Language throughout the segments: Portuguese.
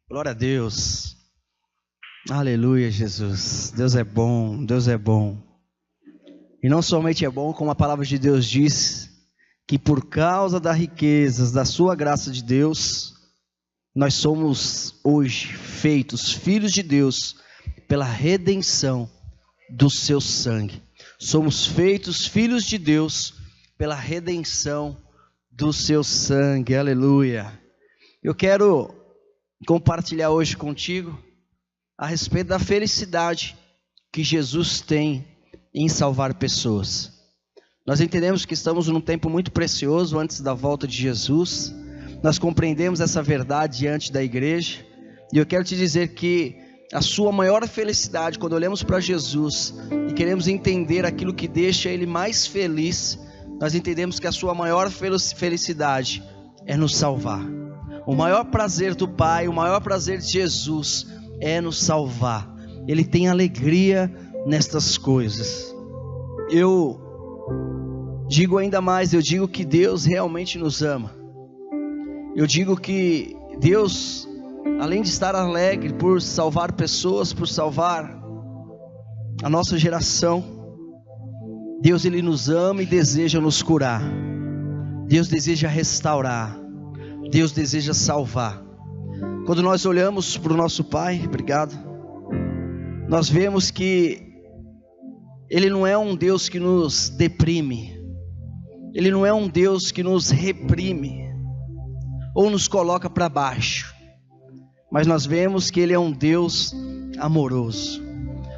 Glória a Deus. Aleluia, Jesus. Deus é bom, Deus é bom. E não somente é bom, como a palavra de Deus diz, que por causa das riquezas da sua graça de Deus, nós somos hoje feitos filhos de Deus pela redenção do seu sangue. Somos feitos filhos de Deus pela redenção do seu sangue. Aleluia. Eu quero compartilhar hoje contigo a respeito da felicidade que Jesus tem em salvar pessoas. Nós entendemos que estamos num tempo muito precioso antes da volta de Jesus. Nós compreendemos essa verdade diante da igreja. E eu quero te dizer que a sua maior felicidade, quando olhamos para Jesus e queremos entender aquilo que deixa Ele mais feliz, nós entendemos que a sua maior felicidade é nos salvar. O maior prazer do Pai, o maior prazer de Jesus é nos salvar. Ele tem alegria nestas coisas. Eu digo ainda mais, eu digo que Deus realmente nos ama. Eu digo que Deus, além de estar alegre por salvar pessoas, por salvar a nossa geração, Deus, Ele nos ama e deseja nos curar. Deus deseja restaurar. Deus deseja salvar. Quando nós olhamos para o nosso Pai, obrigado, nós vemos que Ele não é um Deus que nos deprime. Ele não é um Deus que nos reprime ou nos coloca para baixo. Mas nós vemos que Ele é um Deus amoroso,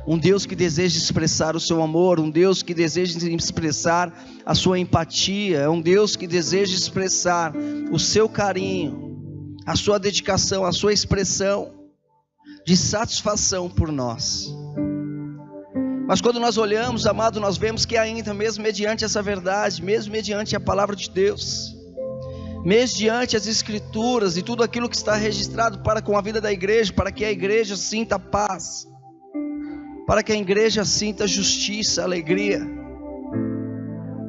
um Deus que deseja expressar o seu amor, um Deus que deseja expressar a sua empatia, é um Deus que deseja expressar o seu carinho, a sua dedicação, a sua expressão de satisfação por nós. Mas quando nós olhamos, amado, nós vemos que ainda, mesmo mediante essa verdade, mesmo mediante a palavra de Deus, mediante as escrituras e tudo aquilo que está registrado para com a vida da igreja, para que a igreja sinta paz, para que a igreja sinta justiça, alegria,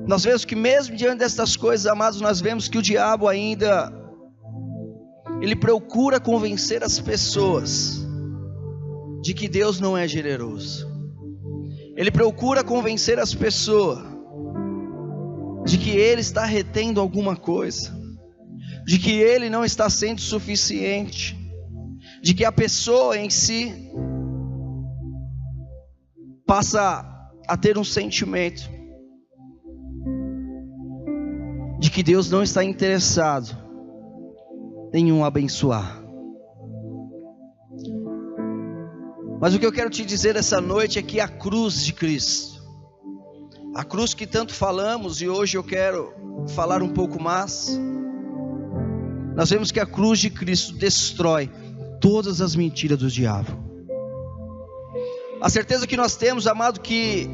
nós vemos que mesmo diante destas coisas, amados, nós vemos que o diabo ainda, ele procura convencer as pessoas de que Deus não é generoso. Ele procura convencer as pessoas de que Ele está retendo alguma coisa, de que Ele não está sendo suficiente, de que a pessoa em si passa a ter um sentimento de que Deus não está interessado em um abençoar. Mas o que eu quero te dizer essa noite é que a cruz de Cristo, a cruz que tanto falamos, e hoje eu quero falar um pouco mais, nós vemos que a cruz de Cristo destrói todas as mentiras do diabo. A certeza que nós temos, amado, que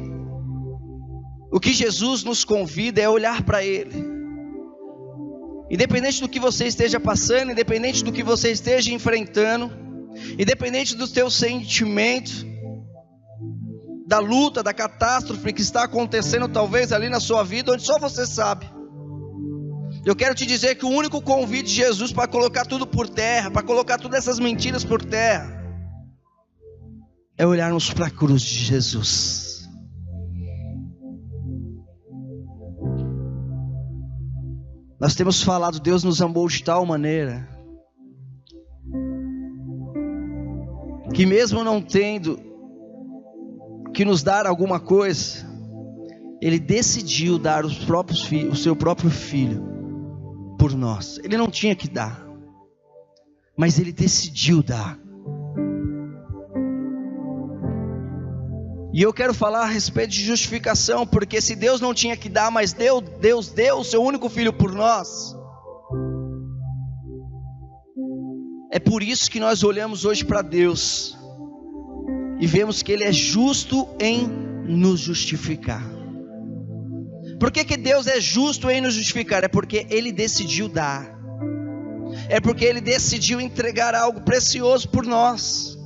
o que Jesus nos convida é olhar para Ele. Independente do que você esteja passando, independente do que você esteja enfrentando, independente do teu sentimento, da luta, da catástrofe que está acontecendo talvez ali na sua vida, onde só você sabe, eu quero te dizer que o único convite de Jesus para colocar tudo por terra, para colocar todas essas mentiras por terra, é olharmos para a cruz de Jesus. Nós temos falado, Deus nos amou de tal maneira que mesmo não tendo que nos dar alguma coisa, Ele decidiu dar o seu próprio filho por nós. Ele não tinha que dar, mas Ele decidiu dar. E eu quero falar a respeito de justificação, porque se Deus não tinha que dar, mas Deus deu o seu único filho por nós, é por isso que nós olhamos hoje para Deus e vemos que Ele é justo em nos justificar. Por que Deus é justo em nos justificar? É porque Ele decidiu dar, é porque Ele decidiu entregar algo precioso por nós.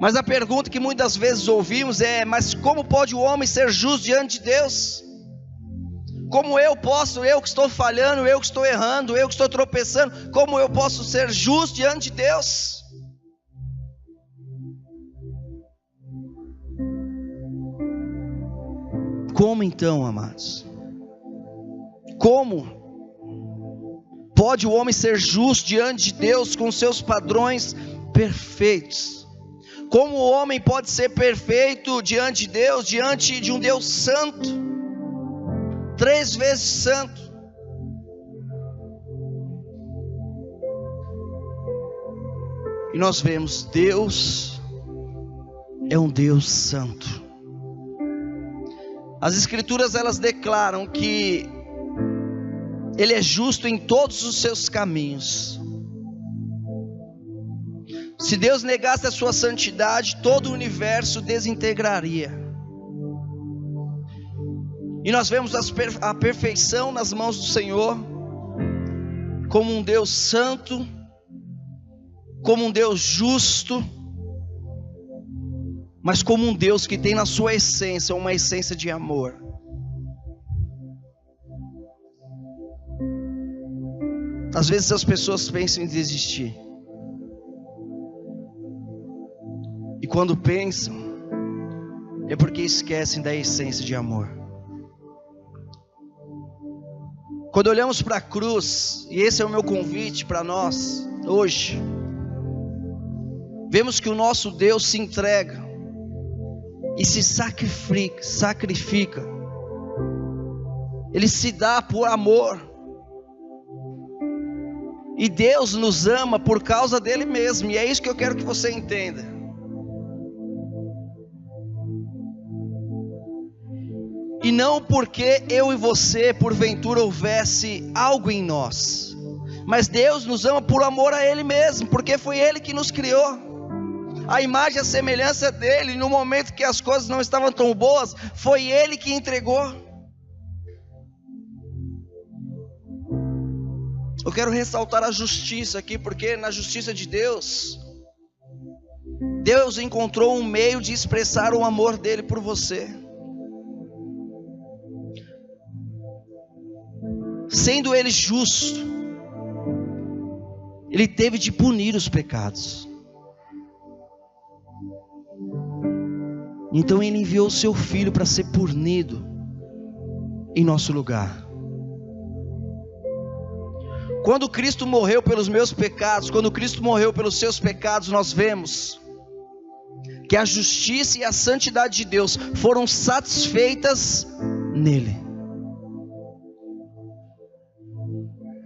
Mas a pergunta que muitas vezes ouvimos é: mas como pode o homem ser justo diante de Deus? Como eu que estou falhando, eu que estou errando, eu que estou tropeçando, como eu posso ser justo diante de Deus? Como então, amados? Como pode o homem ser justo diante de Deus com seus padrões perfeitos? Como o homem pode ser perfeito diante de Deus, diante de um Deus santo, 3 vezes santo? E nós vemos, Deus é um Deus santo. As Escrituras, elas declaram que Ele é justo em todos os seus caminhos. Se Deus negasse a sua santidade, todo o universo desintegraria. E nós vemos a perfeição nas mãos do Senhor, como um Deus santo, como um Deus justo, mas como um Deus que tem na sua essência uma essência de amor. Às vezes as pessoas pensam em desistir, e quando pensam, é porque esquecem da essência de amor. Quando olhamos para a cruz, e esse é o meu convite para nós hoje, vemos que o nosso Deus se entrega e se sacrifica. Ele se dá por amor. E Deus nos ama por causa dele mesmo. E é isso que eu quero que você entenda. E não porque eu e você, porventura, houvesse algo em nós, mas Deus nos ama por amor a Ele mesmo, porque foi Ele que nos criou, a imagem e a semelhança dEle. No momento que as coisas não estavam tão boas, foi Ele que entregou. Eu quero ressaltar a justiça aqui, porque na justiça de Deus, Deus encontrou um meio de expressar o amor dEle por você. Sendo Ele justo, Ele teve de punir os pecados. Então Ele enviou o seu Filho para ser punido em nosso lugar. Quando Cristo morreu pelos meus pecados, quando Cristo morreu pelos seus pecados, nós vemos que a justiça e a santidade de Deus foram satisfeitas nele.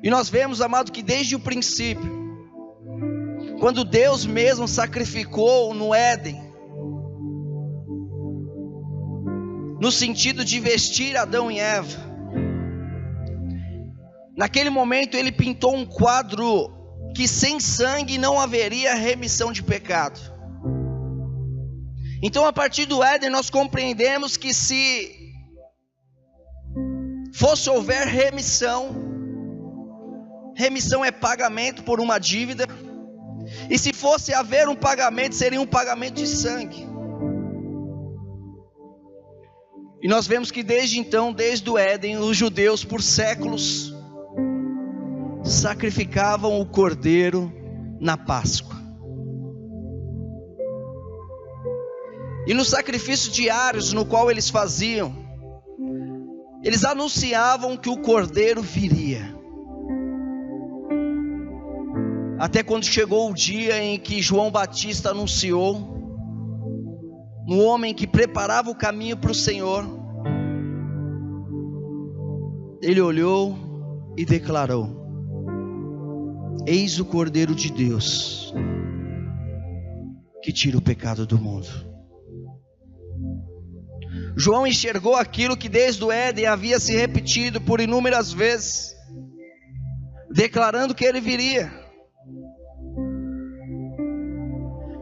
E nós vemos, amado, que desde o princípio, quando Deus mesmo sacrificou no Éden, no sentido de vestir Adão e Eva, naquele momento Ele pintou um quadro que sem sangue não haveria remissão de pecado. Então, a partir do Éden, nós compreendemos que se fosse houver remissão é pagamento por uma dívida, e se fosse haver um pagamento, seria um pagamento de sangue. E nós vemos que desde então, desde o Éden, os judeus por séculos sacrificavam o cordeiro na Páscoa. E nos sacrifícios diários no qual eles faziam, eles anunciavam que o cordeiro viria. Até quando chegou o dia em que João Batista anunciou, um homem que preparava o caminho para o Senhor, ele olhou e declarou: eis o Cordeiro de Deus, que tira o pecado do mundo. João enxergou aquilo que desde o Éden havia se repetido por inúmeras vezes, declarando que ele viria.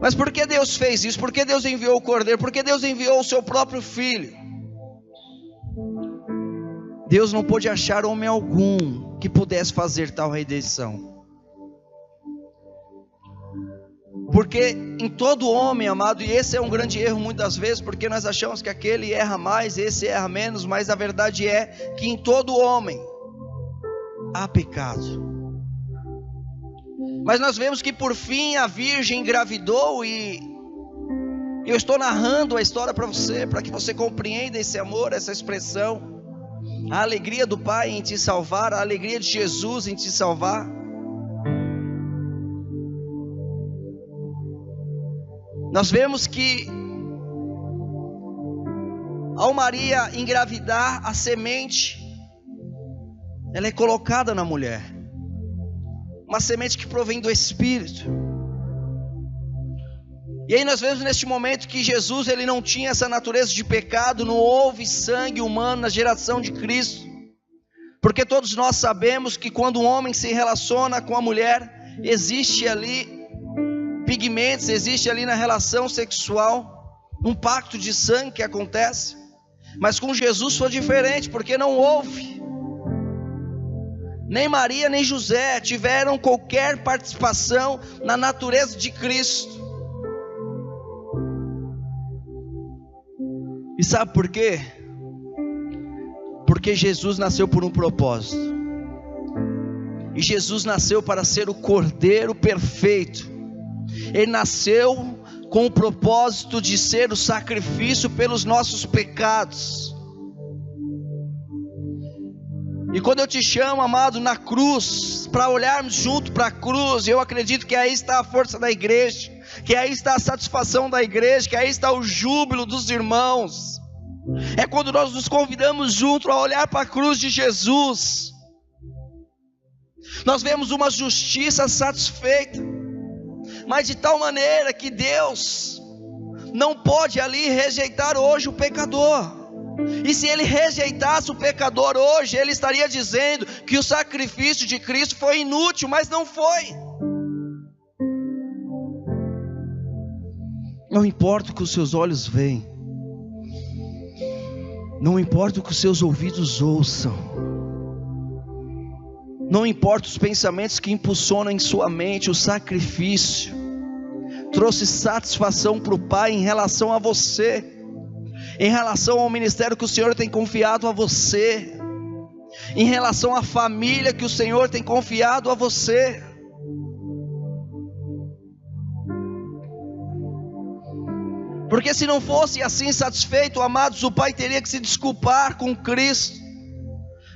Mas por que Deus fez isso? Por que Deus enviou o Cordeiro? Por que Deus enviou o seu próprio Filho? Deus não pôde achar homem algum que pudesse fazer tal redenção. Por Porque em todo homem, amado, e esse é um grande erro muitas vezes, porque nós achamos que aquele erra mais, esse erra menos, mas a verdade é que em todo homem há pecado. Mas nós vemos que por fim a virgem engravidou, e eu estou narrando a história para você, para que você compreenda esse amor, essa expressão, a alegria do Pai em te salvar, a alegria de Jesus em te salvar. Nós vemos que ao Maria engravidar, a semente, ela é colocada na mulher, uma semente que provém do Espírito. E aí nós vemos neste momento que Jesus, ele não tinha essa natureza de pecado, não houve sangue humano na geração de Cristo, porque todos nós sabemos que quando um homem se relaciona com a mulher, existe ali pigmentos, existe ali na relação sexual um pacto de sangue que acontece. Mas com Jesus foi diferente, porque não houve, nem Maria nem José tiveram qualquer participação na natureza de Cristo. E sabe por quê? Porque Jesus nasceu por um propósito, e Jesus nasceu para ser o Cordeiro perfeito. Ele nasceu com o propósito de ser o sacrifício pelos nossos pecados. E quando eu te chamo, amado, na cruz, para olharmos junto para a cruz, eu acredito que aí está a força da igreja, que aí está a satisfação da igreja, que aí está o júbilo dos irmãos. É quando nós nos convidamos junto a olhar para a cruz de Jesus. Nós vemos uma justiça satisfeita, mas de tal maneira que Deus não pode ali rejeitar hoje o pecador. E se ele rejeitasse o pecador hoje, ele estaria dizendo que o sacrifício de Cristo foi inútil, mas não foi. Não importa o que os seus olhos veem, não importa o que os seus ouvidos ouçam, não importa os pensamentos que impulsionam em sua mente, o sacrifício trouxe satisfação para o Pai em relação a você, em relação ao ministério que o Senhor tem confiado a você, em relação à família que o Senhor tem confiado a você. Porque se não fosse assim satisfeito, amados, o Pai teria que se desculpar com Cristo.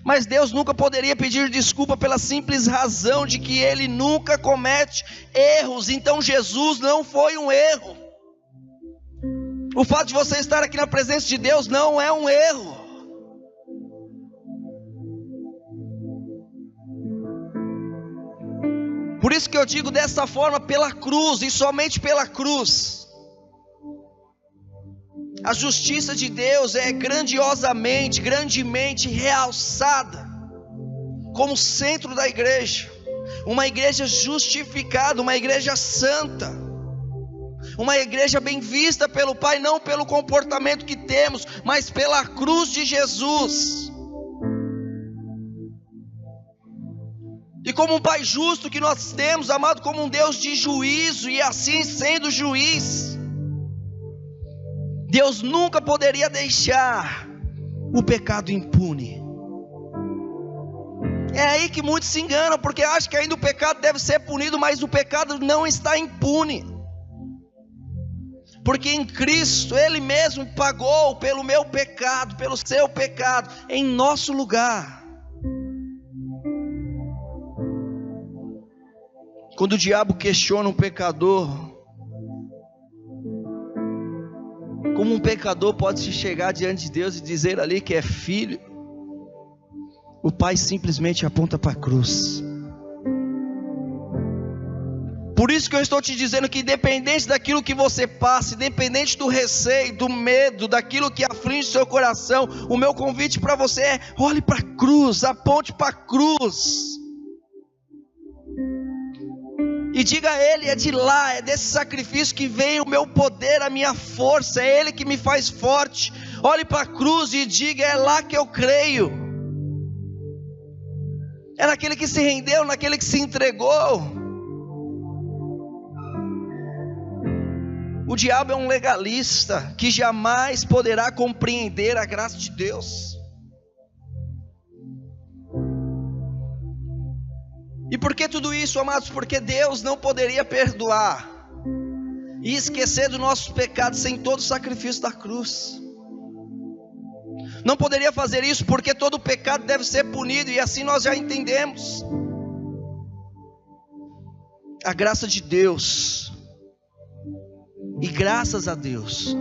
Mas Deus nunca poderia pedir desculpa pela simples razão de que Ele nunca comete erros. Então Jesus não foi um erro. O fato de você estar aqui na presença de Deus não é um erro. Por isso que eu digo dessa forma, pela cruz e somente pela cruz. A justiça de Deus é grandemente realçada como centro da igreja. Uma igreja justificada, uma igreja santa, uma igreja bem vista pelo Pai, não pelo comportamento que temos, mas pela cruz de Jesus. E como um Pai justo que nós temos, amado, como um Deus de juízo, e assim sendo juiz, Deus nunca poderia deixar o pecado impune. É aí que muitos se enganam, porque acham que ainda o pecado deve ser punido, mas o pecado não está impune. Porque em Cristo, Ele mesmo pagou pelo meu pecado, pelo seu pecado, em nosso lugar. Quando o diabo questiona um pecador, como um pecador pode se chegar diante de Deus e dizer ali que é filho? O Pai simplesmente aponta para a cruz. Por isso que eu estou te dizendo que independente daquilo que você passa, independente do receio, do medo, daquilo que aflige seu coração, o meu convite para você é: olhe para a cruz, aponte para a cruz. E diga a Ele: é de lá, é desse sacrifício que vem o meu poder, a minha força, é Ele que me faz forte. Olhe para a cruz e diga: é lá que eu creio. É naquele que se rendeu, naquele que se entregou. O diabo é um legalista que jamais poderá compreender a graça de Deus. E por que tudo isso, amados? Porque Deus não poderia perdoar e esquecer dos nossos pecados sem todo o sacrifício da cruz. Não poderia fazer isso porque todo pecado deve ser punido, e assim nós já entendemos. A graça de Deus, e graças a Deus,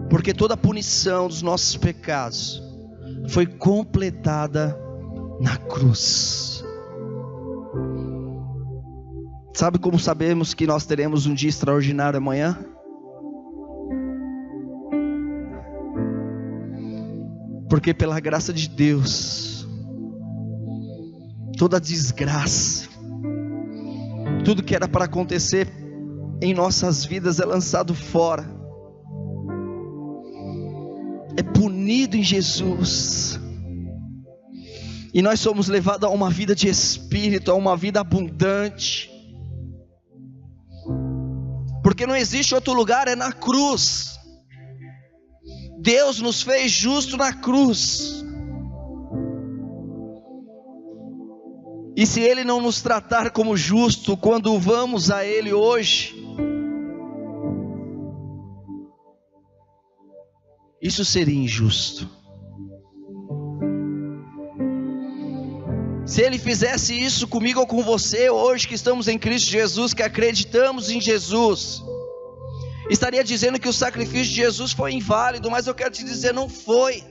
porque toda a punição dos nossos pecados foi completada na cruz. Sabe como sabemos que nós teremos um dia extraordinário amanhã? Porque pela graça de Deus, toda desgraça, tudo que era para acontecer em nossas vidas é lançado fora, é punido em Jesus, e nós somos levados a uma vida de espírito, a uma vida abundante, porque não existe outro lugar, é na cruz. Deus nos fez justo na cruz, e se Ele não nos tratar como justo quando vamos a Ele hoje, isso seria injusto. Se Ele fizesse isso comigo ou com você hoje, que estamos em Cristo Jesus, que acreditamos em Jesus, estaria dizendo que o sacrifício de Jesus foi inválido, mas eu quero te dizer, não foi.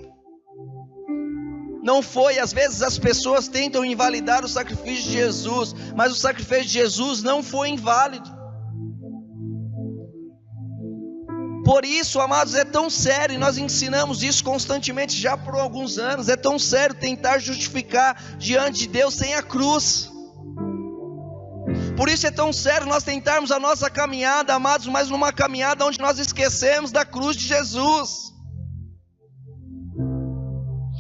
Não foi. Às vezes as pessoas tentam invalidar o sacrifício de Jesus, mas o sacrifício de Jesus não foi inválido. Por isso, amados, é tão sério, e nós ensinamos isso constantemente já por alguns anos, é tão sério tentar justificar diante de Deus sem a cruz. Por isso é tão sério nós tentarmos a nossa caminhada, amados, mas numa caminhada onde nós esquecemos da cruz de Jesus.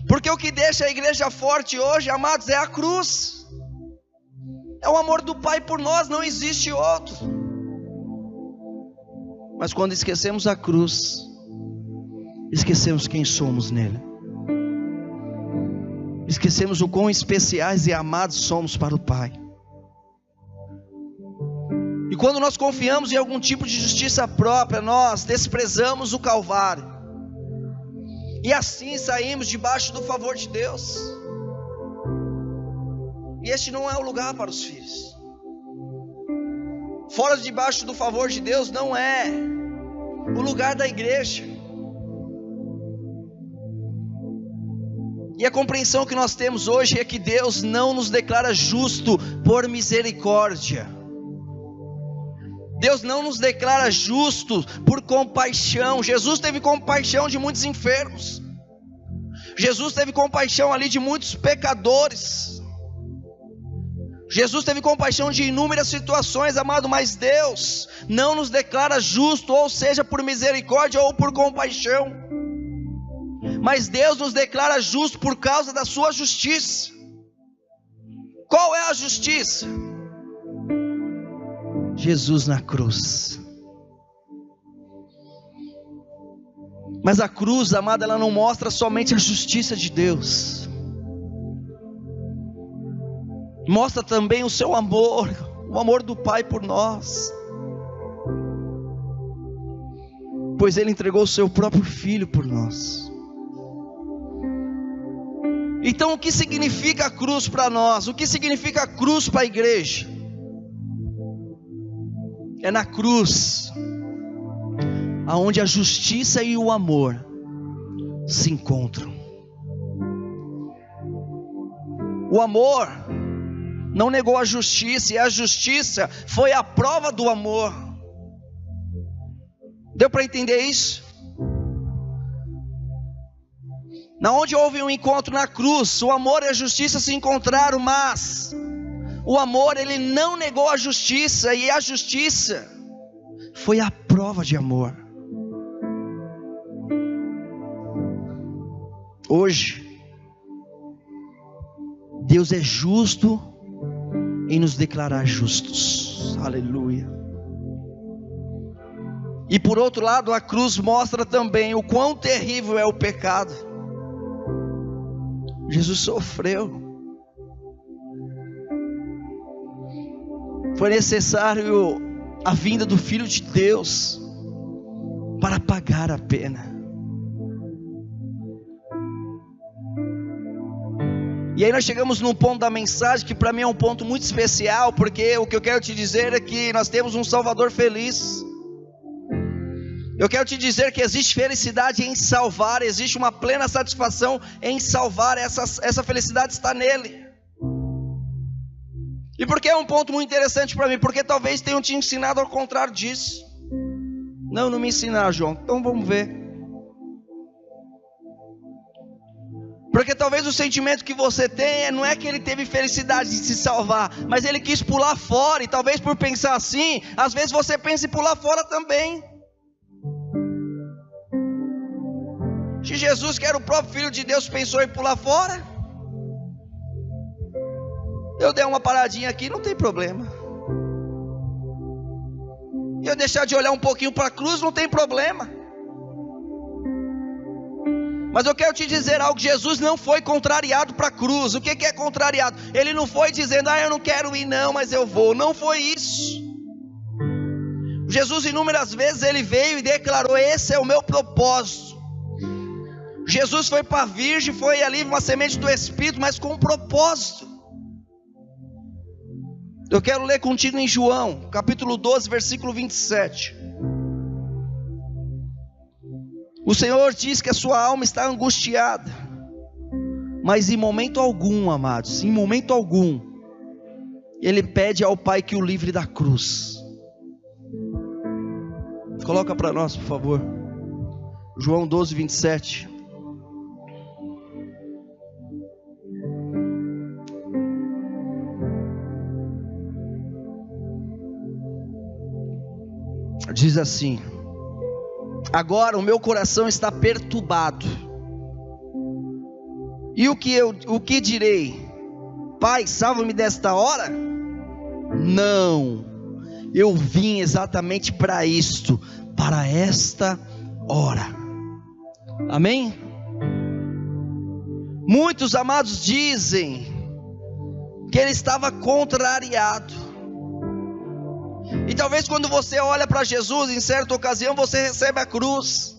Porque o que deixa a igreja forte hoje, amados, é a cruz. É o amor do Pai por nós, não existe outro. Mas quando esquecemos a cruz, esquecemos quem somos nele. Esquecemos o quão especiais e amados somos para o Pai. E quando nós confiamos em algum tipo de justiça própria, nós desprezamos o Calvário, e assim saímos debaixo do favor de Deus. E este não é o lugar para os filhos. Fora debaixo do favor de Deus não é o lugar da igreja. E a compreensão que nós temos hoje é que Deus não nos declara justo por misericórdia. Deus não nos declara justos por compaixão. Jesus teve compaixão de muitos enfermos. Jesus teve compaixão ali de muitos pecadores. Jesus teve compaixão de inúmeras situações, amado, mas Deus não nos declara justo, ou seja, por misericórdia ou por compaixão. Mas Deus nos declara justo por causa da sua justiça. Qual é a justiça? Jesus na cruz. Mas a cruz, amada, ela não mostra somente a justiça de Deus, mostra também o seu amor, o amor do Pai por nós, pois Ele entregou o seu próprio Filho por nós. Então o que significa a cruz para nós? O que significa a cruz para a igreja? É na cruz aonde a justiça e o amor se encontram. O amor não negou a justiça, e a justiça foi a prova do amor. Deu para entender isso? Na onde houve um encontro na cruz, o amor e a justiça se encontraram, mas o amor, ele não negou a justiça, e a justiça foi a prova de amor. Hoje, Deus é justo em nos declarar justos. Aleluia. E por outro lado, a cruz mostra também o quão terrível é o pecado. Jesus sofreu. Foi necessário a vinda do Filho de Deus para pagar a pena. E aí nós chegamos num ponto da mensagem que para mim é um ponto muito especial, porque o que eu quero te dizer é que nós temos um Salvador feliz. Eu quero te dizer que existe felicidade em salvar, existe uma plena satisfação em salvar, essa felicidade está nele. E por que é um ponto muito interessante para mim? Porque talvez tenham te ensinado ao contrário disso. Não me ensinaram, João. Então vamos ver. Porque talvez o sentimento que você tem não é que ele teve felicidade de se salvar, mas ele quis pular fora. E talvez por pensar assim, às vezes você pensa em pular fora também. Se Jesus, que era o próprio Filho de Deus, pensou em pular fora, eu dei uma paradinha aqui, não tem problema. E eu deixar de olhar um pouquinho para a cruz, não tem problema. Mas eu quero te dizer algo: Jesus não foi contrariado para a cruz. O que é contrariado? Ele não foi dizendo, eu não quero ir não, mas eu vou. Não foi isso. Jesus inúmeras vezes ele veio e declarou: esse é o meu propósito. Jesus foi para a virgem, foi ali uma semente do Espírito, mas com um propósito. Eu quero ler contigo em João, capítulo 12, versículo 27. O Senhor diz que a sua alma está angustiada, mas em momento algum, amados, em momento algum, Ele pede ao Pai que o livre da cruz. Coloca para nós, por favor, João 12, 27. Diz assim: agora o meu coração está perturbado, e o que direi? Pai, salva-me desta hora? Não, eu vim exatamente para isto, para esta hora. Amém? Muitos, amados, dizem que ele estava contrariado. E talvez quando você olha para Jesus, em certa ocasião você recebe a cruz,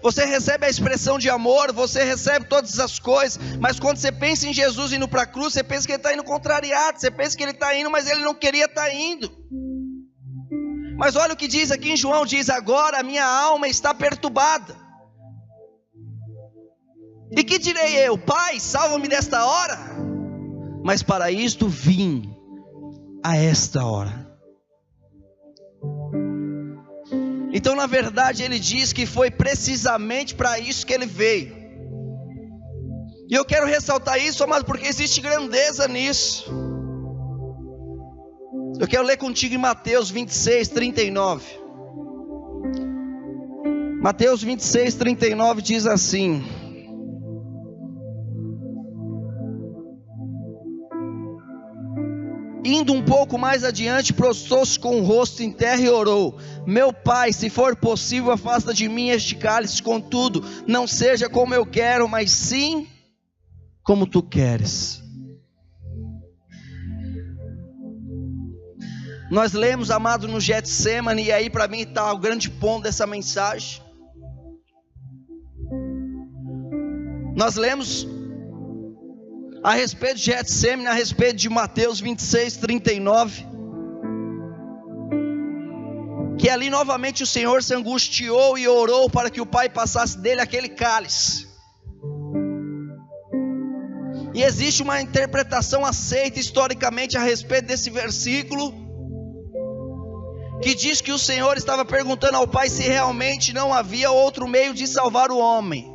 você recebe a expressão de amor, você recebe todas as coisas, mas quando você pensa em Jesus indo para a cruz, você pensa que ele está indo contrariado, você pensa que ele está indo, mas ele não queria estar indo. Mas olha o que diz aqui em João, diz: agora a minha alma está perturbada. E que direi eu? Pai, salva-me desta hora? Mas para isto vim a esta hora. Então, na verdade, ele diz que foi precisamente para isso que ele veio. E eu quero ressaltar isso, amado, porque existe grandeza nisso. Eu quero ler contigo em Mateus 26, 39. Mateus 26, 39 diz assim: indo um pouco mais adiante, prostrou-se com o rosto em terra e orou: meu Pai, se for possível, afasta de mim este cálice, contudo, não seja como eu quero, mas sim como tu queres. Nós lemos, amado, no Getsemane, e aí para mim está o grande ponto dessa mensagem. Nós lemos a respeito de Getsemane, a respeito de Mateus 26, 39, que ali novamente o Senhor se angustiou e orou para que o Pai passasse dele aquele cálice. E existe uma interpretação aceita historicamente a respeito desse versículo, que diz que o Senhor estava perguntando ao Pai se realmente não havia outro meio de salvar o homem.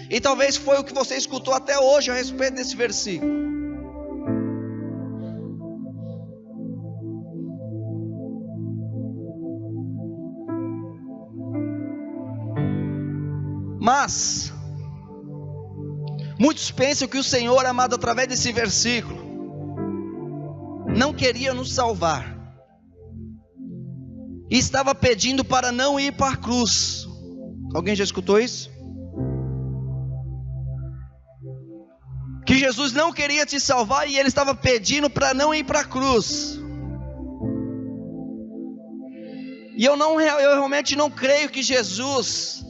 E talvez foi o que você escutou até hoje a respeito desse versículo. Mas muitos pensam que o Senhor, amado, através desse versículo, não queria nos salvar, e estava pedindo para não ir para a cruz. Alguém já escutou isso? Que Jesus não queria te salvar e ele estava pedindo para não ir para a cruz. E eu realmente não creio que Jesus,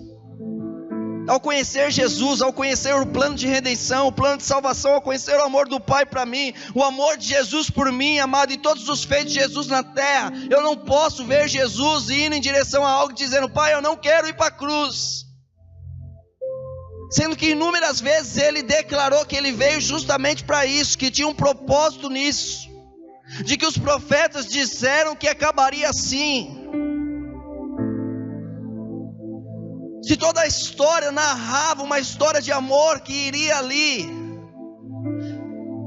ao conhecer Jesus, ao conhecer o plano de redenção, o plano de salvação, ao conhecer o amor do Pai para mim, o amor de Jesus por mim, amado, e todos os feitos de Jesus na terra, eu não posso ver Jesus indo em direção a algo dizendo: Pai, eu não quero ir para a cruz. Sendo que inúmeras vezes ele declarou que ele veio justamente para isso, que tinha um propósito nisso, de que os profetas disseram que acabaria assim. Se toda a história narrava uma história de amor que iria ali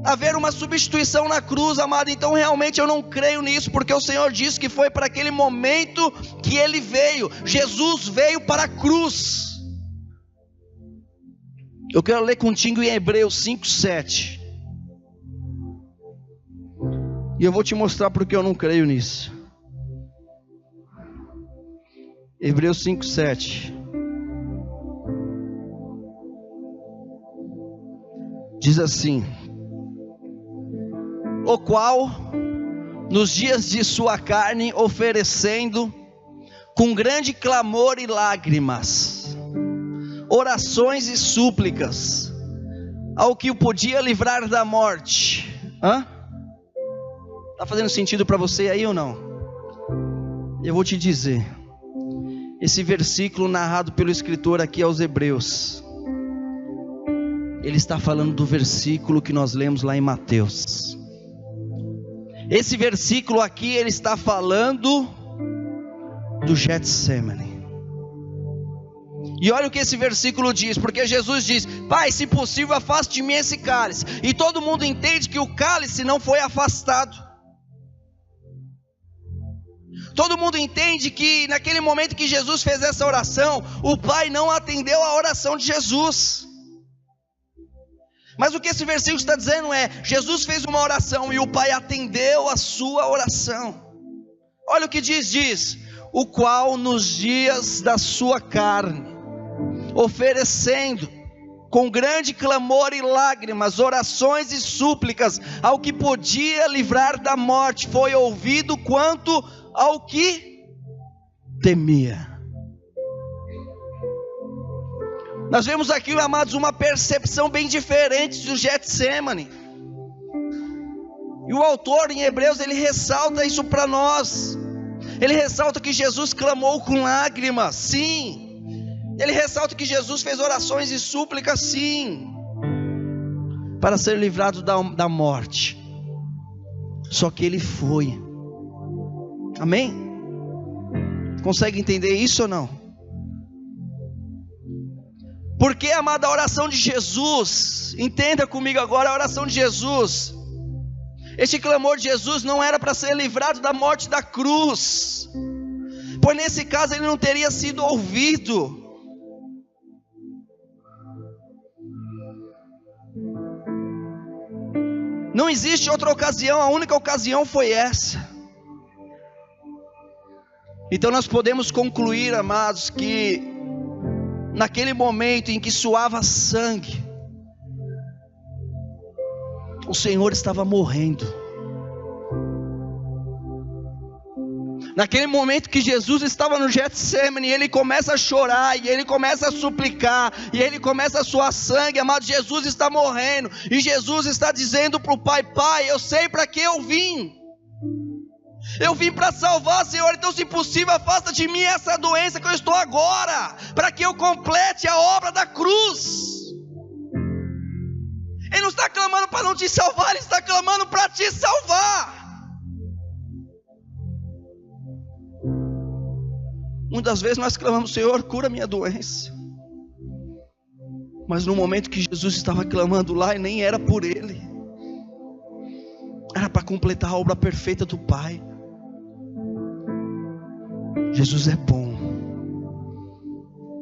haver uma substituição na cruz, amado, então realmente eu não creio nisso, porque o Senhor disse que foi para aquele momento que ele veio. Jesus veio para a cruz. Eu quero ler contigo em Hebreus 5:7. E eu vou te mostrar porque eu não creio nisso. Hebreus 5:7. Diz assim: o qual, nos dias de sua carne, oferecendo com grande clamor e lágrimas, orações e súplicas, ao que o podia livrar da morte. Está fazendo sentido para você aí ou não? Eu vou te dizer, esse versículo narrado pelo escritor aqui aos Hebreus, ele está falando do versículo que nós lemos lá em Mateus. Esse versículo aqui, ele está falando do Getsemane. E olha o que esse versículo diz, porque Jesus diz: Pai, se possível, afaste de mim esse cálice. E todo mundo entende que o cálice não foi afastado. Todo mundo entende que naquele momento que Jesus fez essa oração, o Pai não atendeu a oração de Jesus. Mas o que esse versículo está dizendo é: Jesus fez uma oração e o Pai atendeu a sua oração. Olha o que diz: o qual nos dias da sua carne, oferecendo com grande clamor e lágrimas, orações e súplicas, ao que podia livrar da morte, foi ouvido quanto ao que temia. Nós vemos aqui, amados, uma percepção bem diferente do Getsemane. E o autor em Hebreus, ele ressalta isso para nós. Ele ressalta que Jesus clamou com lágrimas, sim. Ele ressalta que Jesus fez orações e súplicas, sim, para ser livrado da morte. Só que ele foi. Amém? Consegue entender isso ou não? Porque, amada, a oração de Jesus, entenda comigo agora a oração de Jesus. Este clamor de Jesus não era para ser livrado da morte da cruz, pois nesse caso ele não teria sido ouvido. Não existe outra ocasião, a única ocasião foi essa. Então nós podemos concluir, amados, que naquele momento em que suava sangue, o Senhor estava morrendo. Naquele momento que Jesus estava no Getsemane, ele começa a chorar, e ele começa a suplicar, e ele começa a suar sangue, amado, Jesus está morrendo, e Jesus está dizendo para o Pai: Pai, eu sei para que eu vim para salvar, Senhor, então se possível, afasta de mim essa doença que eu estou agora, para que eu complete a obra da cruz. Ele não está clamando para não te salvar, ele está clamando para te salvar. Muitas vezes nós clamamos: Senhor, cura minha doença. Mas no momento que Jesus estava clamando lá, nem era por ele, era para completar a obra perfeita do Pai. Jesus é bom.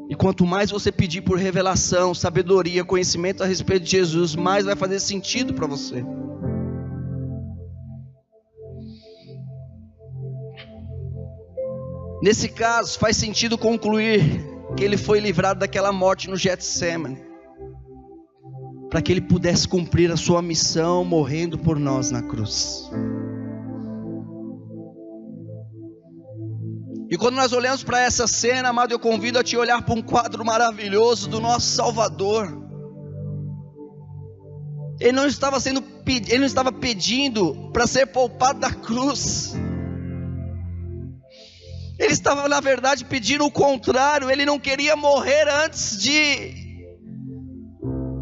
E quanto mais você pedir por revelação, sabedoria, conhecimento a respeito de Jesus, mais vai fazer sentido para você. Nesse caso, faz sentido concluir que ele foi livrado daquela morte no Getsêmani, para que ele pudesse cumprir a sua missão morrendo por nós na cruz. E quando nós olhamos para essa cena, amado, eu convido a te olhar para um quadro maravilhoso do nosso Salvador. Ele não estava pedindo para ser poupado da cruz. Ele estava, na verdade, pedindo o contrário. Ele não queria morrer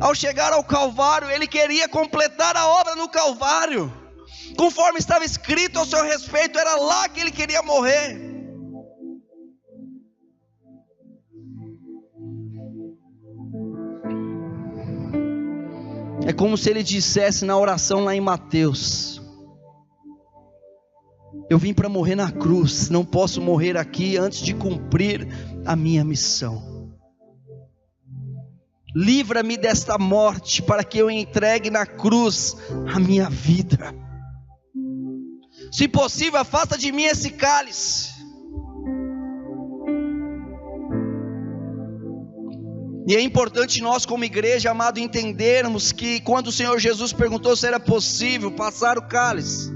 ao chegar ao Calvário, ele queria completar a obra no Calvário. Conforme estava escrito ao seu respeito, era lá que ele queria morrer. É como se ele dissesse na oração lá em Mateus: eu vim para morrer na cruz, não posso morrer aqui antes de cumprir a minha missão. Livra-me desta morte, para que eu entregue na cruz a minha vida. Se possível, afasta de mim esse cálice. E é importante nós como igreja, amado, entendermos que quando o Senhor Jesus perguntou se era possível passar o cálice,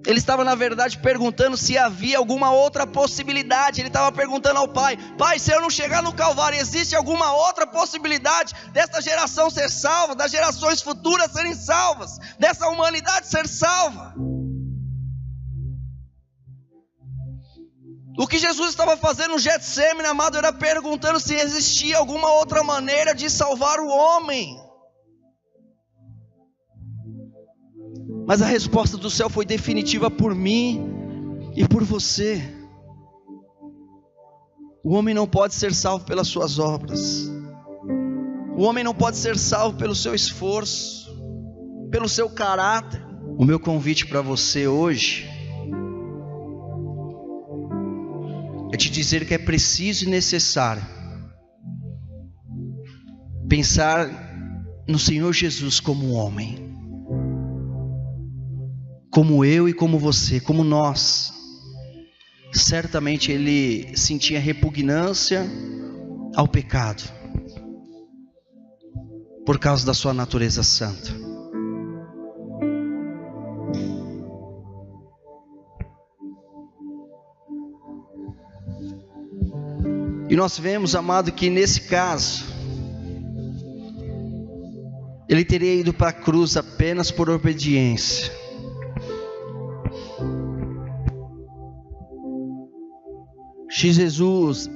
ele estava, na verdade, perguntando se havia alguma outra possibilidade. Ele estava perguntando ao Pai: Pai, se eu não chegar no Calvário, existe alguma outra possibilidade dessa geração ser salva, das gerações futuras serem salvas, dessa humanidade ser salva? O que Jesus estava fazendo no Getsêmani, amado, era perguntando se existia alguma outra maneira de salvar o homem. Mas a resposta do céu foi definitiva por mim e por você. O homem não pode ser salvo pelas suas obras. O homem não pode ser salvo pelo seu esforço, pelo seu caráter. O meu convite para você hoje é te dizer que é preciso e necessário pensar no Senhor Jesus como um homem, como eu e como você, como nós. Certamente ele sentia repugnância ao pecado, por causa da sua natureza santa. E nós vemos, amado, que nesse caso, ele teria ido para a cruz apenas por obediência. Se Jesus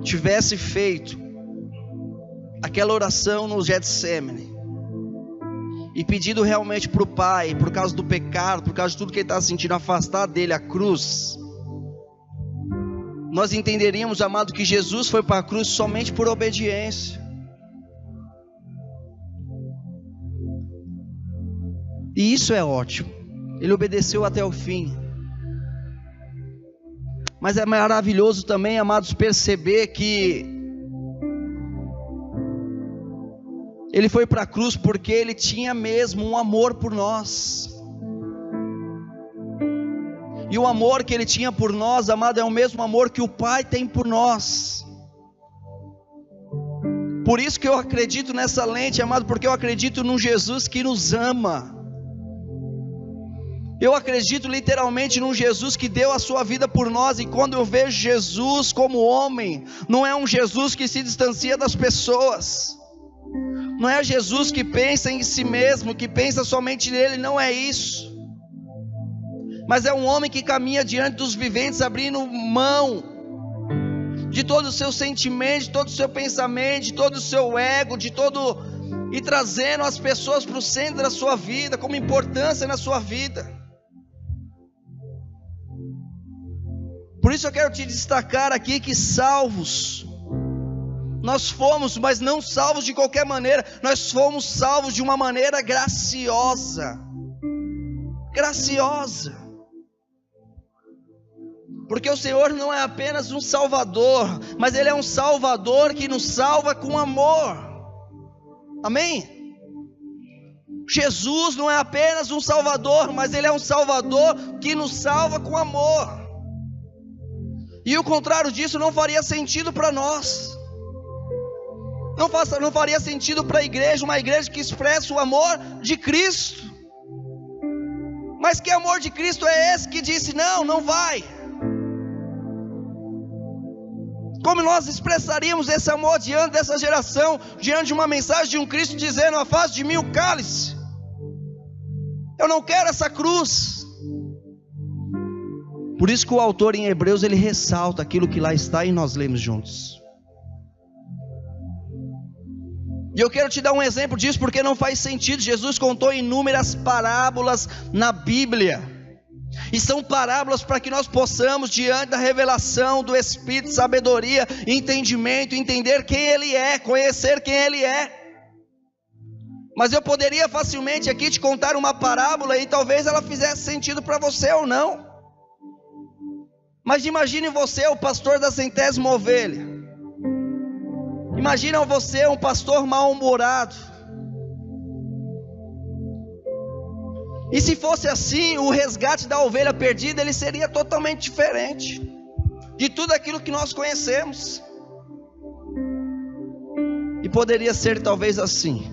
tivesse feito aquela oração no Getsêmani e pedido realmente para o Pai, por causa do pecado, por causa de tudo que ele estava sentindo, afastar dele a cruz, nós entenderíamos, amado, que Jesus foi para a cruz somente por obediência. E isso é ótimo, ele obedeceu até o fim. Mas é maravilhoso também, amados, perceber que ele foi para a cruz porque ele tinha mesmo um amor por nós. E o amor que ele tinha por nós, amado, é o mesmo amor que o Pai tem por nós. Por isso que eu acredito nessa lente, amado, porque eu acredito num Jesus que nos ama. Eu acredito literalmente num Jesus que deu a sua vida por nós. E quando eu vejo Jesus como homem, não é um Jesus que se distancia das pessoas, não é Jesus que pensa em si mesmo, que pensa somente nele, não é isso. Mas é um homem que caminha diante dos viventes, abrindo mão de todo o seu sentimento, de todo o seu pensamento, de todo o seu ego, e trazendo as pessoas para o centro da sua vida, como importância na sua vida. Por isso eu quero te destacar aqui que salvos nós fomos, mas não salvos de qualquer maneira. Nós fomos salvos de uma maneira graciosa. Graciosa. Porque o Senhor não é apenas um Salvador, mas Ele é um Salvador que nos salva com amor. Amém? Jesus não é apenas um Salvador, mas Ele é um Salvador que nos salva com amor. E o contrário disso não faria sentido para nós. Não faria sentido para a igreja, uma igreja que expressa o amor de Cristo. Mas que amor de Cristo é esse que disse: não, não vai? Como nós expressaríamos esse amor diante dessa geração, diante de uma mensagem de um Cristo dizendo: afaste de mim o cálice, eu não quero essa cruz. Por isso que o autor em Hebreus, ele ressalta aquilo que lá está e nós lemos juntos. E eu quero te dar um exemplo disso, porque não faz sentido. Jesus contou inúmeras parábolas na Bíblia, e são parábolas para que nós possamos, diante da revelação do Espírito, sabedoria, entendimento, entender quem Ele é, conhecer quem Ele é. Mas eu poderia facilmente aqui te contar uma parábola e talvez ela fizesse sentido para você ou não. Mas imagine você, o pastor da 100ª ovelha. Imagina você, um pastor mal-humorado. E se fosse assim, o resgate da ovelha perdida, ele seria totalmente diferente de tudo aquilo que nós conhecemos. E poderia ser talvez assim: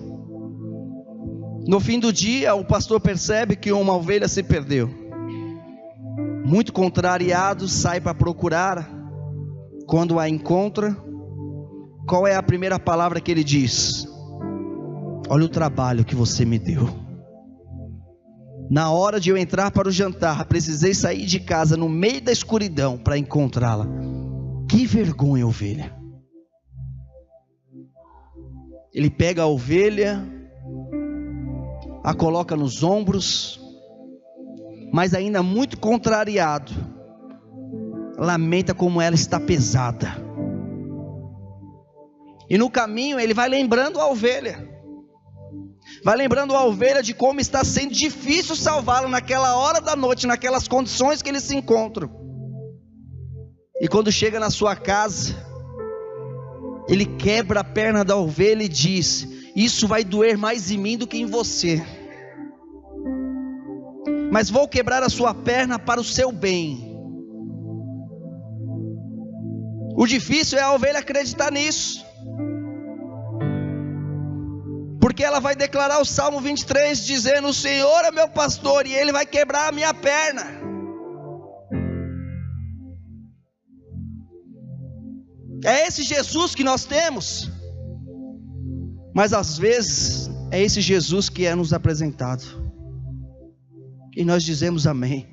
no fim do dia, o pastor percebe que uma ovelha se perdeu. Muito contrariado, sai para procurar. Quando a encontra, qual é a primeira palavra que ele diz? Olha o trabalho que você me deu. Na hora de eu entrar para o jantar, precisei sair de casa no meio da escuridão para encontrá-la. Que vergonha, ovelha. Ele pega a ovelha, a coloca nos ombros, mas ainda muito contrariado, lamenta como ela está pesada. E no caminho ele vai lembrando a ovelha. Vai lembrando a ovelha de como está sendo difícil salvá-la naquela hora da noite, naquelas condições que eles se encontram. E quando chega na sua casa, ele quebra a perna da ovelha e diz: isso vai doer mais em mim do que em você, mas vou quebrar a sua perna para o seu bem. O difícil é a ovelha acreditar nisso, porque ela vai declarar o Salmo 23 dizendo: o Senhor é meu pastor e Ele vai quebrar a minha perna. É esse Jesus que nós temos, mas às vezes é esse Jesus que é nos apresentado, e nós dizemos amém.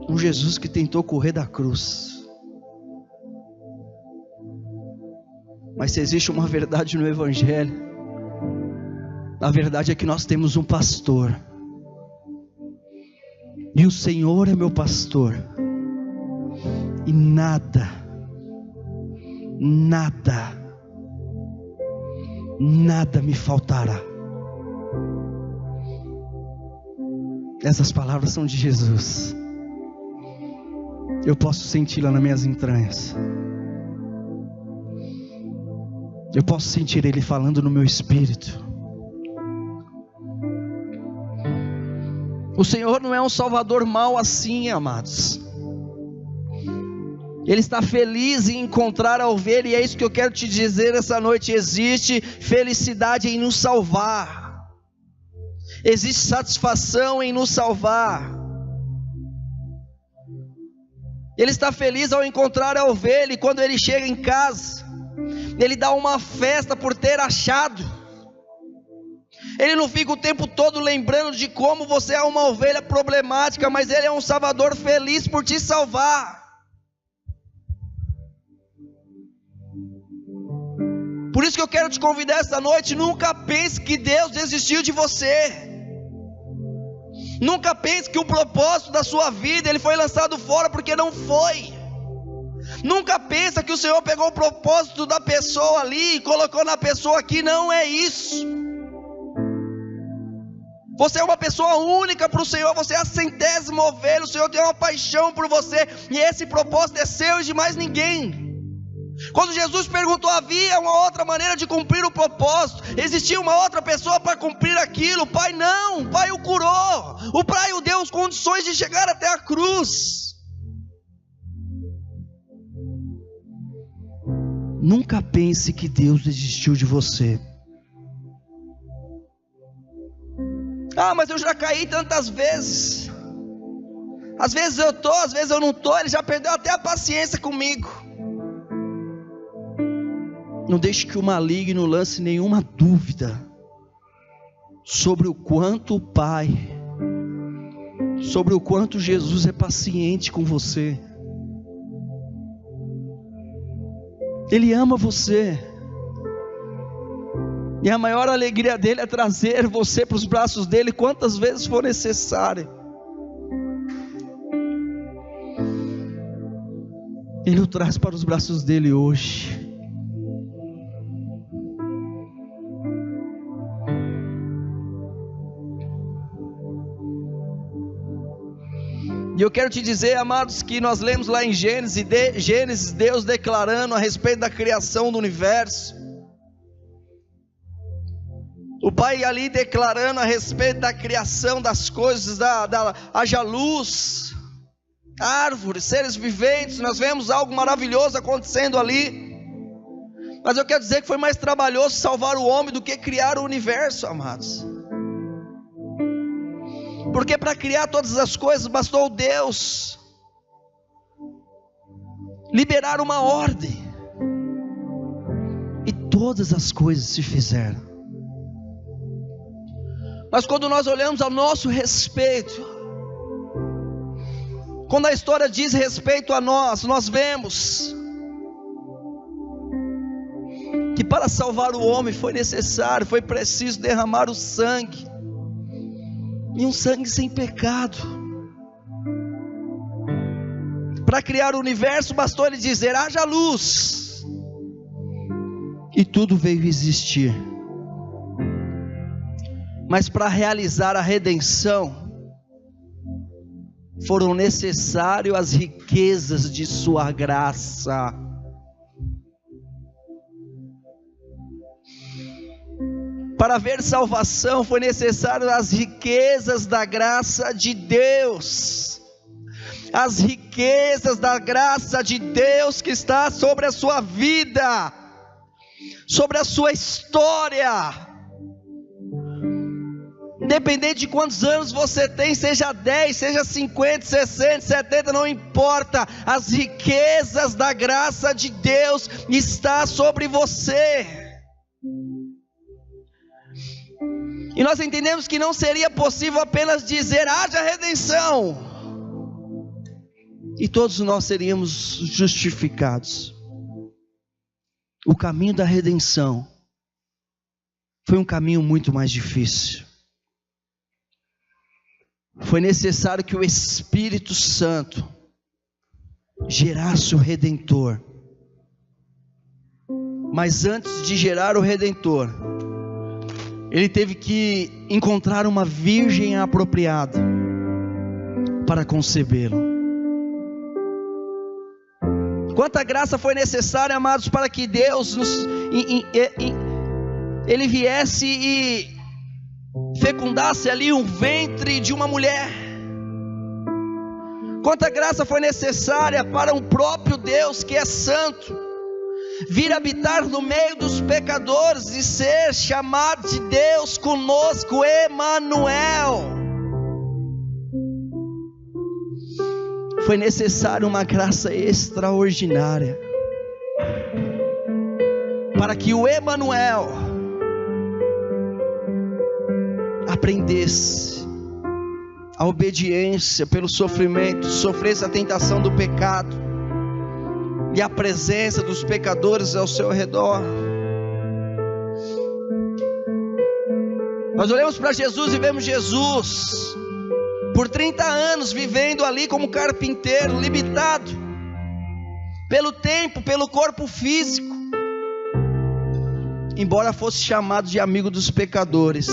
Um Jesus que tentou correr da cruz. Mas se existe uma verdade no Evangelho, a verdade é que nós temos um pastor, e o Senhor é meu pastor, e nada me faltará. Essas palavras são de Jesus. Eu posso senti-la nas minhas entranhas. Eu posso sentir Ele falando no meu espírito. O Senhor não é um Salvador mau assim, amados. Ele está feliz em encontrar a ovelha, e é isso que eu quero te dizer essa noite. Existe felicidade em nos salvar. Existe satisfação em nos salvar. Ele está feliz ao encontrar a ovelha, e quando ele chega em casa, ele dá uma festa por ter achado. Ele não fica o tempo todo lembrando de como você é uma ovelha problemática, mas Ele é um Salvador feliz por te salvar. Por isso que eu quero te convidar esta noite: nunca pense que Deus desistiu de você. Nunca pense que o propósito da sua vida ele foi lançado fora, porque não foi. Nunca pense que o Senhor pegou o propósito da pessoa ali e colocou na pessoa aqui. Não é isso. Você é uma pessoa única para o Senhor. Você é a 100ª ovelha. O Senhor tem uma paixão por você, e esse propósito é seu e de mais ninguém. Quando Jesus perguntou, havia uma outra maneira de cumprir o propósito, existia uma outra pessoa para cumprir aquilo. O Pai não, o Pai o curou, o Pai o deu as condições de chegar até a cruz. Nunca pense que Deus desistiu de você. Ah, mas eu já caí tantas vezes. Às vezes eu estou, às vezes eu não estou. Ele já perdeu até a paciência comigo. Não deixe que o maligno lance nenhuma dúvida sobre o quanto o Pai, sobre o quanto Jesus é paciente com você. Ele ama você, e a maior alegria dele é trazer você para os braços dele quantas vezes for necessário. Ele o traz para os braços dele hoje. E eu quero te dizer, amados, que nós lemos lá em Gênesis, Deus declarando a respeito da criação do universo. O Pai ali declarando a respeito da criação das coisas, haja luz, árvores, seres viventes. Nós vemos algo maravilhoso acontecendo ali. Mas eu quero dizer que foi mais trabalhoso salvar o homem do que criar o universo, amados. Porque para criar todas as coisas bastou Deus liberar uma ordem, e todas as coisas se fizeram. Mas quando nós olhamos ao nosso respeito, quando a história diz respeito a nós, nós vemos que para salvar o homem foi necessário, foi preciso derramar o sangue, e um sangue sem pecado. Para criar o universo bastou ele dizer, haja luz, e tudo veio existir. Mas para realizar a redenção, foram necessárias as riquezas de sua graça. Para haver salvação, foi necessário as riquezas da graça de Deus. As riquezas da graça de Deus que está sobre a sua vida, sobre a sua história. Independente de quantos anos você tem, seja 10, seja 50, 60, 70, não importa. As riquezas da graça de Deus estão sobre você. E nós entendemos que não seria possível apenas dizer, haja redenção, e todos nós seríamos justificados. O caminho da redenção foi um caminho muito mais difícil. Foi necessário que o Espírito Santo gerasse o Redentor. Mas antes de gerar o Redentor, ele teve que encontrar uma virgem apropriada para concebê-lo. Quanta graça foi necessária, amados, para que Deus ele viesse e fecundasse ali um ventre de uma mulher. Quanta graça foi necessária para o próprio Deus, que é santo, vir habitar no meio dos pecadores e ser chamado de Deus conosco, Emanuel. Foi necessário uma graça extraordinária para que o Emanuel aprendesse a obediência pelo sofrimento, sofresse a tentação do pecado e a presença dos pecadores ao seu redor. Nós olhamos para Jesus e vemos Jesus por 30 anos vivendo ali como carpinteiro, limitado pelo tempo, pelo corpo físico, embora fosse chamado de amigo dos pecadores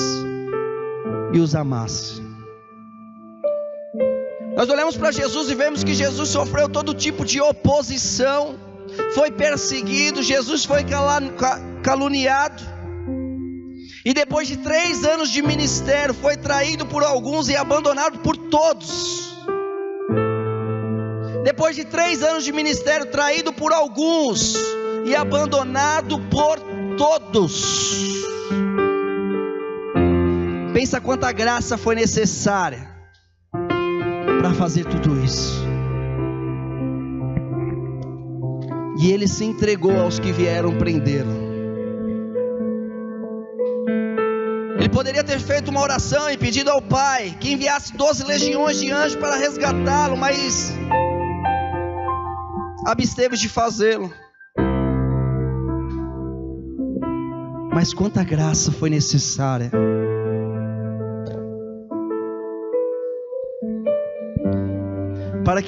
e os amasse. Nós olhamos para Jesus e vemos que Jesus sofreu todo tipo de oposição, foi perseguido, Jesus foi caluniado, e depois de 3 anos de ministério, foi traído por alguns e abandonado por todos. Depois de 3 anos de ministério, traído por alguns e abandonado por todos. Pensa quanta graça foi necessária para fazer tudo isso. E ele se entregou aos que vieram prendê-lo. Ele poderia ter feito uma oração e pedido ao Pai que enviasse 12 legiões de anjos para resgatá-lo, mas absteve de fazê-lo. Mas quanta graça foi necessária para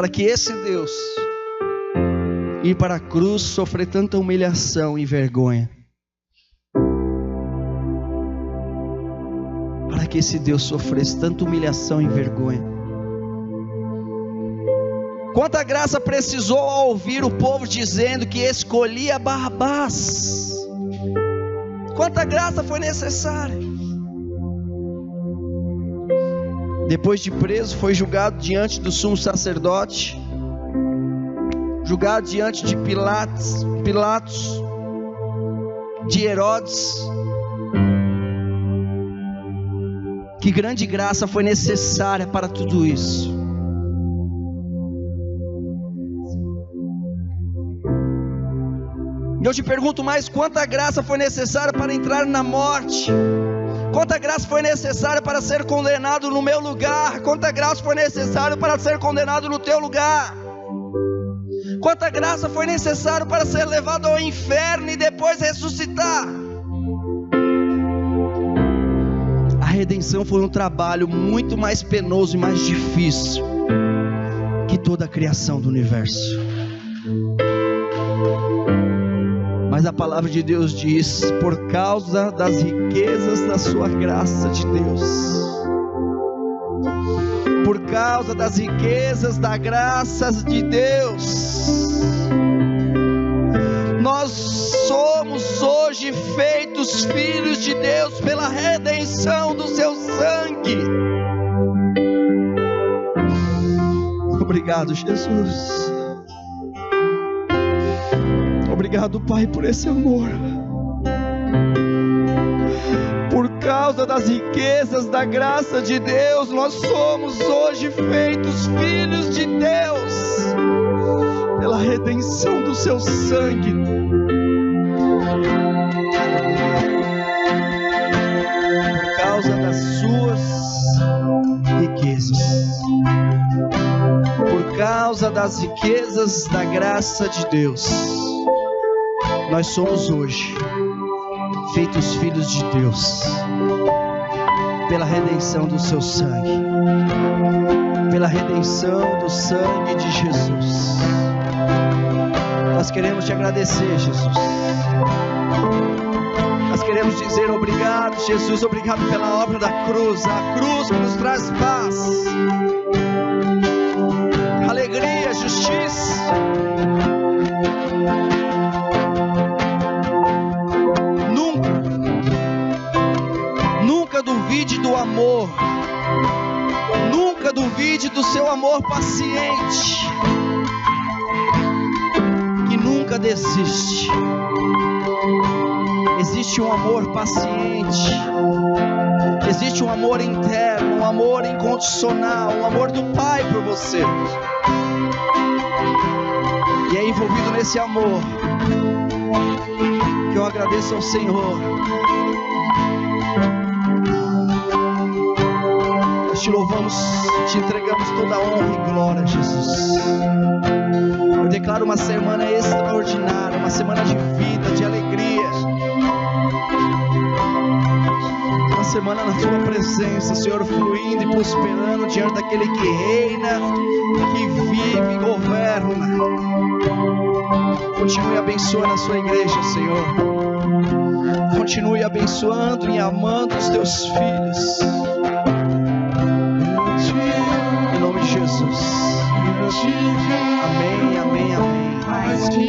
que esse Deus ir para a cruz, sofrer tanta humilhação e vergonha, para que esse Deus sofresse tanta humilhação e vergonha. Quanta graça precisou ao ouvir o povo dizendo que escolhia Barrabás. Quanta graça foi necessária. Depois de preso, foi julgado diante do sumo sacerdote, julgado diante de Pilatos, de Herodes. Que grande graça foi necessária para tudo isso. Eu te pergunto mais: quanta graça foi necessária para entrar na morte? Quanta graça foi necessária para ser condenado no meu lugar? Quanta graça foi necessária para ser condenado no teu lugar? Quanta graça foi necessária para ser levado ao inferno e depois ressuscitar? A redenção foi um trabalho muito mais penoso e mais difícil que toda a criação do universo. Mas a palavra de Deus diz: por causa das riquezas da sua graça de Deus, por causa das riquezas da graça de Deus, nós somos hoje feitos filhos de Deus pela redenção do seu sangue. Obrigado, Jesus. Obrigado, Pai, por esse amor. Por causa das riquezas da graça de Deus, nós somos hoje feitos filhos de Deus pela redenção do seu sangue. Por causa das suas riquezas, por causa das riquezas da graça de Deus, nós somos hoje feitos filhos de Deus pela redenção do seu sangue, pela redenção do sangue de Jesus. Nós queremos te agradecer, Jesus. Nós queremos dizer obrigado, Jesus. Obrigado pela obra da cruz, a cruz que nos traz paz, alegria, justiça. Nunca duvide do amor, nunca duvide do seu amor paciente, que nunca desiste. Existe um amor paciente, existe um amor interno, um amor incondicional, um amor do Pai por você. E é envolvido nesse amor que eu agradeço ao Senhor. Nós te louvamos, te entregamos toda a honra e glória, Jesus. Eu declaro uma semana extraordinária, uma semana de vida, de alegria, uma semana na tua presença, Senhor, fluindo e prosperando diante daquele que reina, que vive e governa. Continue abençoando a sua igreja, Senhor. Continue abençoando e amando os teus filhos. Em nome de Jesus. Amém, amém, amém. paz de